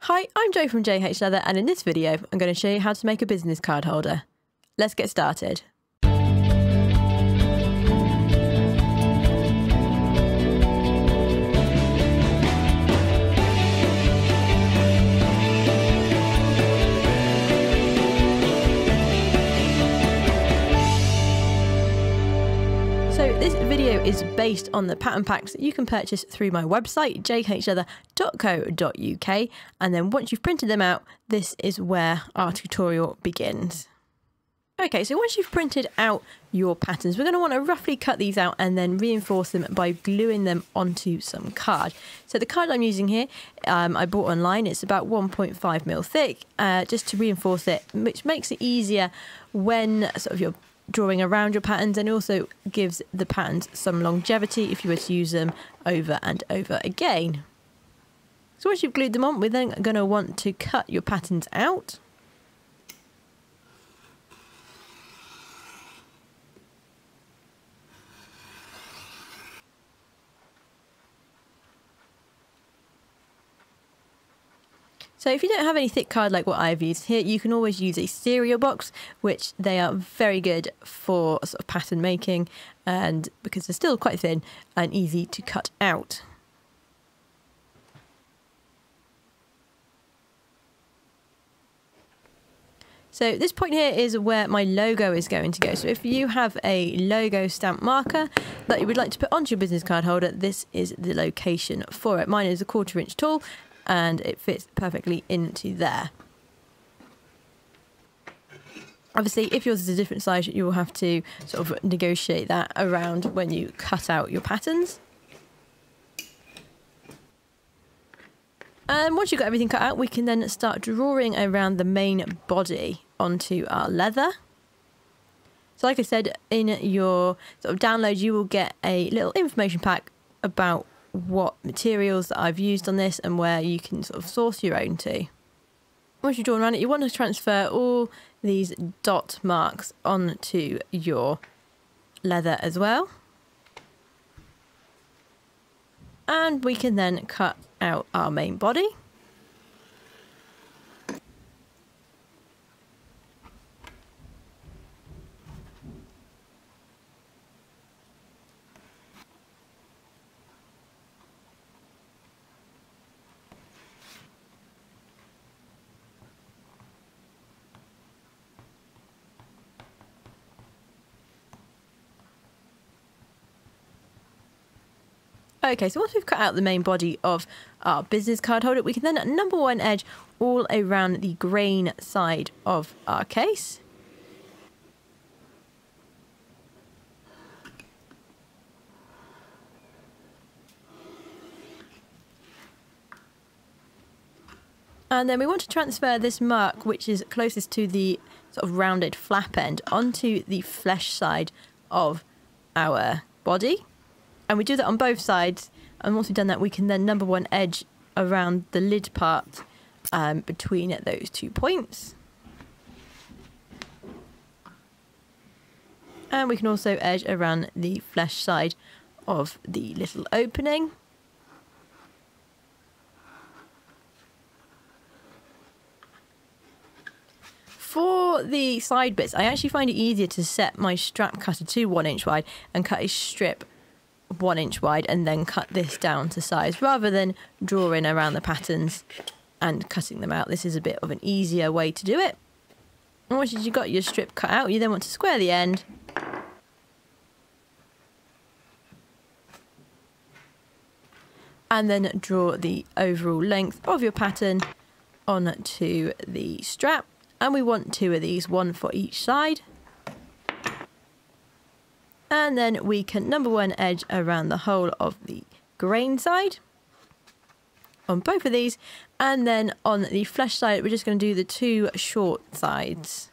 Hi, I'm Jo from J.H.Leather, and in this video I'm going to show you how to make a business card holder. Let's get started. So this video is based on the pattern packs that you can purchase through my website, jhleather.co.uk, and then once you've printed them out, this is where our tutorial begins. Okay, so once you've printed out your patterns, we're going to want to roughly cut these out and then reinforce them by gluing them onto some card. So the card I'm using here, I bought online. It's about 1.5mm thick, just to reinforce it, which makes it easier when you're drawing around your patterns, and also gives the patterns some longevity if you were to use them over and over again. So once you've glued them on, we're then going to want to cut your patterns out. So if you don't have any thick card like what I've used here, you can always use a cereal box, which they are very good for pattern making, and because they're still quite thin and easy to cut out. So this point here is where my logo is going to go. So if you have a logo stamp marker that you would like to put onto your business card holder, this is the location for it. Mine is a 1/4 inch tall, and it fits perfectly into there. Obviously, if yours is a different size, you will have to negotiate that around when you cut out your patterns. And once you've got everything cut out, we can then start drawing around the main body onto our leather. So like I said, in your download, you will get a little information pack about what materials that I've used on this and where you can source your own to. Once you've drawn around it, you want to transfer all these dot marks onto your leather as well. And we can then cut out our main body. Okay, so once we've cut out the main body of our business card holder, we can then #1 edge all around the grain side of our case. And then we want to transfer this mark, which is closest to the rounded flap end, onto the flesh side of our body. And we do that on both sides, and once we've done that, we can then #1 edge around the lid part between those 2 points. And we can also edge around the flesh side of the little opening. For the side bits, I actually find it easier to set my strap cutter to 1 inch wide and cut a strip 1 inch wide and then cut this down to size, rather than drawing around the patterns and cutting them out. This is a bit of an easier way to do it. And once you've got your strip cut out, you then want to square the end and then draw the overall length of your pattern onto the strap. And we want 2 of these, 1 for each side. And then we can #1 edge around the whole of the grain side on both of these. And then on the flesh side, we're just going to do the 2 short sides.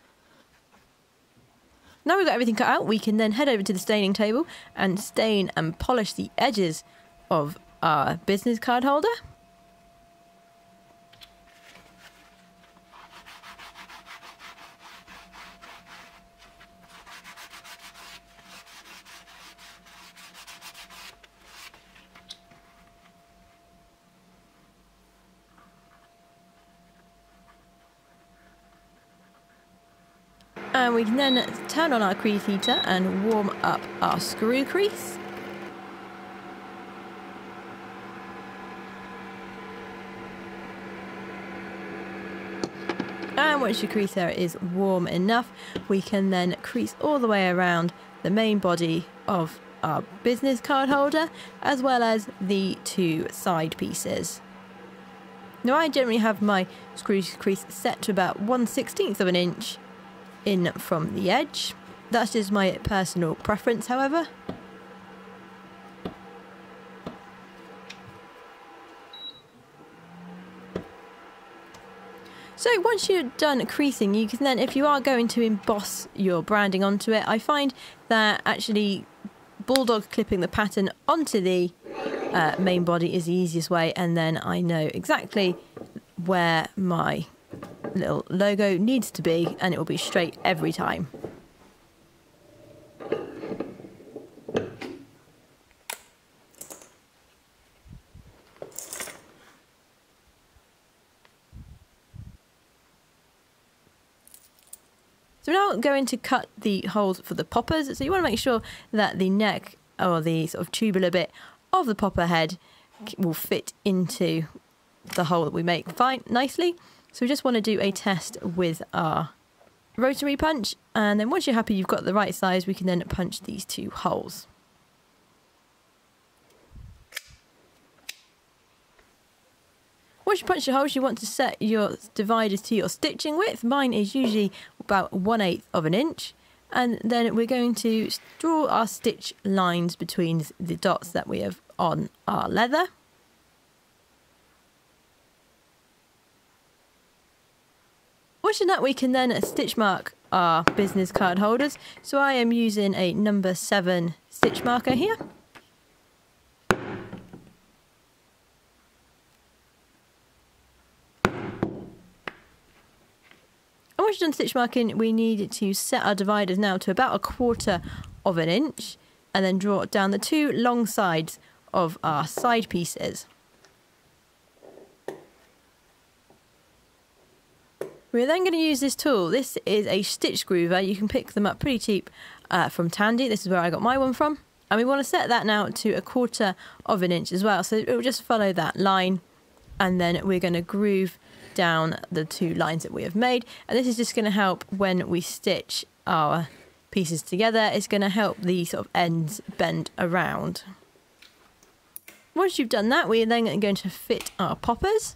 Now we've got everything cut out, we can then head over to the staining table and stain and polish the edges of our business card holder. And we can then turn on our crease heater and warm up our screw crease. And once your crease area is warm enough, we can then crease all the way around the main body of our business card holder, as well as the two side pieces. Now I generally have my screw crease set to about 1/16 of an inch in from the edge. That's just my personal preference, however. So once you're done creasing, you can then, if you are going to emboss your branding onto it, I find that actually bulldog clipping the pattern onto the main body is the easiest way, and then I know exactly where my little logo needs to be, and it will be straight every time. So we're now going to cut the holes for the poppers. So you want to make sure that the neck, or the sort of tubular bit of the popper head, will fit into the hole that we make fine nicely. So we just want to do a test with our rotary punch, and then once you're happy you've got the right size, we can then punch these two holes. Once you punch your holes, you want to set your dividers to your stitching width. Mine is usually about 1/8 of an inch. And then we're going to draw our stitch lines between the dots that we have on our leather. Once you're done, we can then stitch mark our business card holders. So I am using a number 7 stitch marker here. Once you're done stitch marking, we need to set our dividers now to about 1/4 of an inch, and then draw down the two long sides of our side pieces. We're then going to use this tool. This is a stitch groover. You can pick them up pretty cheap from Tandy. This is where I got my one from. And we want to set that now to 1/4 of an inch as well. So it will just follow that line, and then we're going to groove down the two lines that we have made, and this is just going to help when we stitch our pieces together. It's going to help the sort of ends bend around. Once you've done that, we're then going to fit our poppers.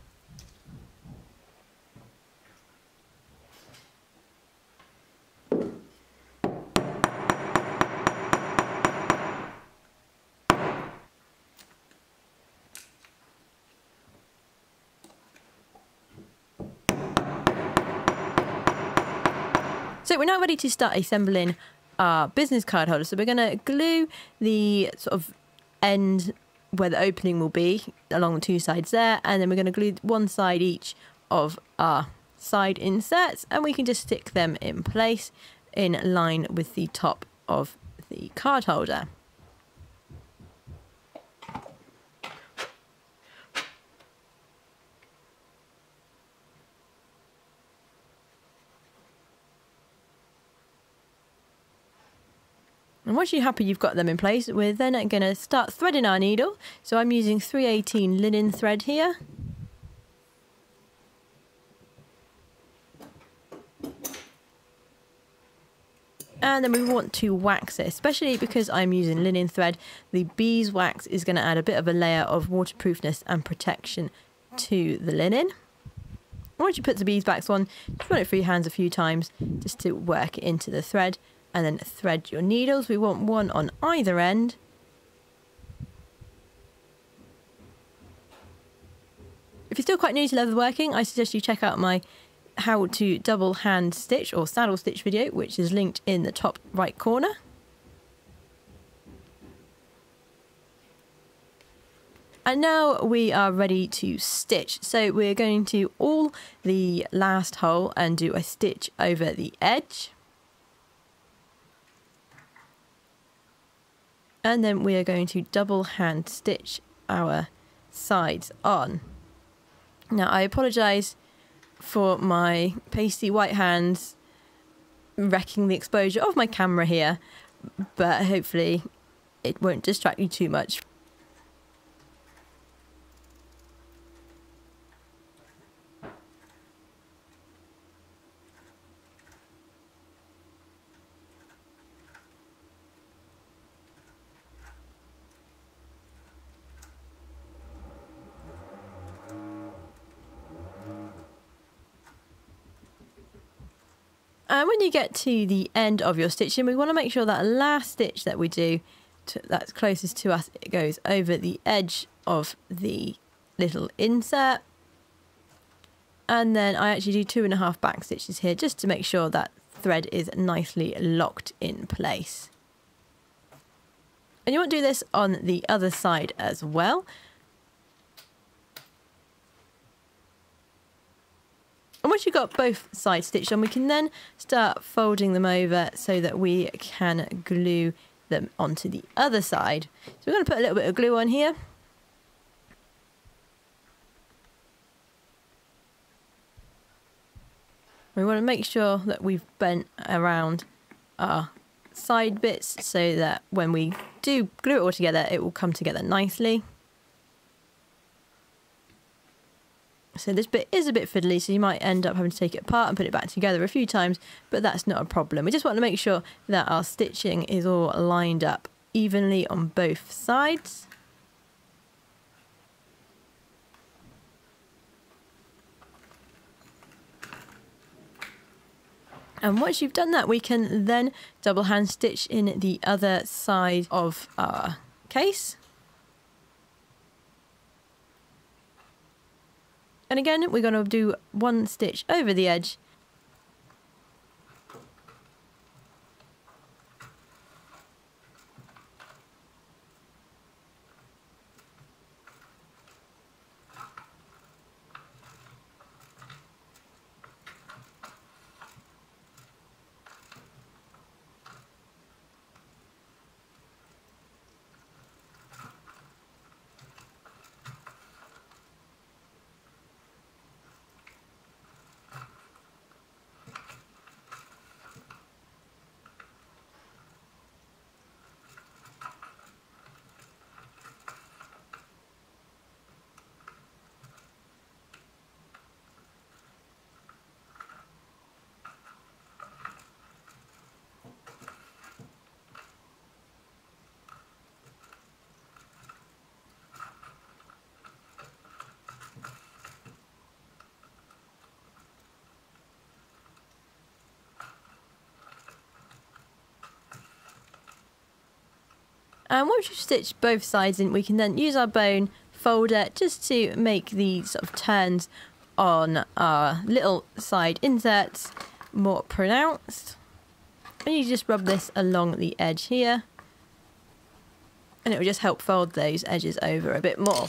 So we're now ready to start assembling our business card holder. So we're going to glue the sort of end where the opening will be along the two sides there, and then we're going to glue one side each of our side inserts, and we can just stick them in place in line with the top of the card holder. And once you're happy you've got them in place, we're then going to start threading our needle. So I'm using 3/18 linen thread here. And then we want to wax it, especially because I'm using linen thread. The beeswax is going to add a bit of a layer of waterproofness and protection to the linen. Once you put the beeswax on, just run it through your hands a few times just to work it into the thread. And then thread your needles. We want one on either end. If you're still quite new to leatherworking, I suggest you check out my how to double hand stitch or saddle stitch video, which is linked in the top right corner. And now we are ready to stitch. So we're going to awl the last hole and do a stitch over the edge. And then we are going to double hand stitch our sides on. Now I apologise for my pasty white hands. wrecking the exposure of my camera here, but hopefully it won't distract you too much. And when you get to the end of your stitching, we want to make sure that last stitch that we do, that's closest to us, it goes over the edge of the little insert. And then I actually do 2.5 back stitches here just to make sure that thread is nicely locked in place. And you want to do this on the other side as well. And once you've got both sides stitched on, we can then start folding them over so that we can glue them onto the other side. So we're going to put a little bit of glue on here. We want to make sure that we've bent around our side bits so that when we do glue it all together, it will come together nicely. So this bit is a bit fiddly, so you might end up having to take it apart and put it back together a few times, but that's not a problem. We just want to make sure that our stitching is all lined up evenly on both sides. And once you've done that, we can then double hand stitch in the other side of our case. And again, we're going to do 1 stitch over the edge. And once you've stitched both sides in, we can then use our bone folder just to make the sort of turns on our little side inserts more pronounced. And you just rub this along the edge here, and it will just help fold those edges over a bit more.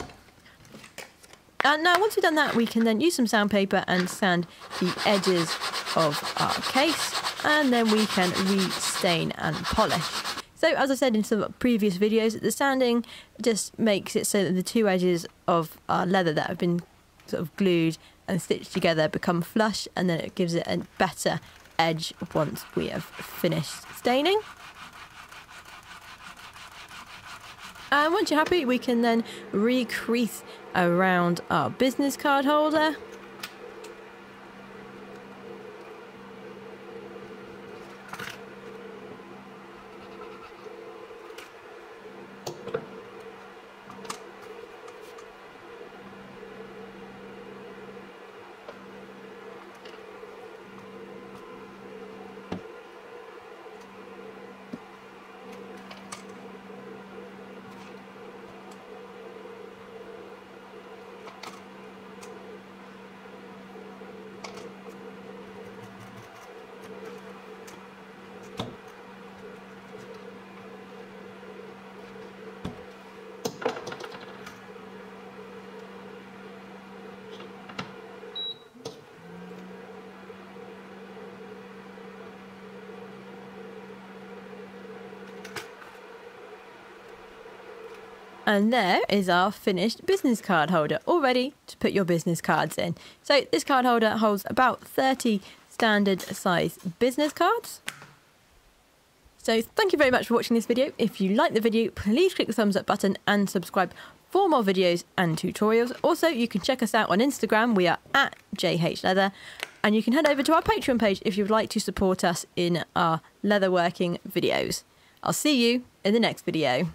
And now once we've done that, we can then use some sandpaper and sand the edges of our case, and then we can re-stain and polish. So as I said in some previous videos, the sanding just makes it so that the two edges of our leather that have been sort of glued and stitched together become flush, and then it gives it a better edge once we have finished staining. And once you're happy, we can then re-crease around our business card holder. And there is our finished business card holder, all ready to put your business cards in. So this card holder holds about 30 standard size business cards. So thank you very much for watching this video. If you like the video, please click the thumbs up button and subscribe for more videos and tutorials. Also, you can check us out on Instagram. We are at J.H.Leather. And you can head over to our Patreon page if you would like to support us in our leatherworking videos. I'll see you in the next video.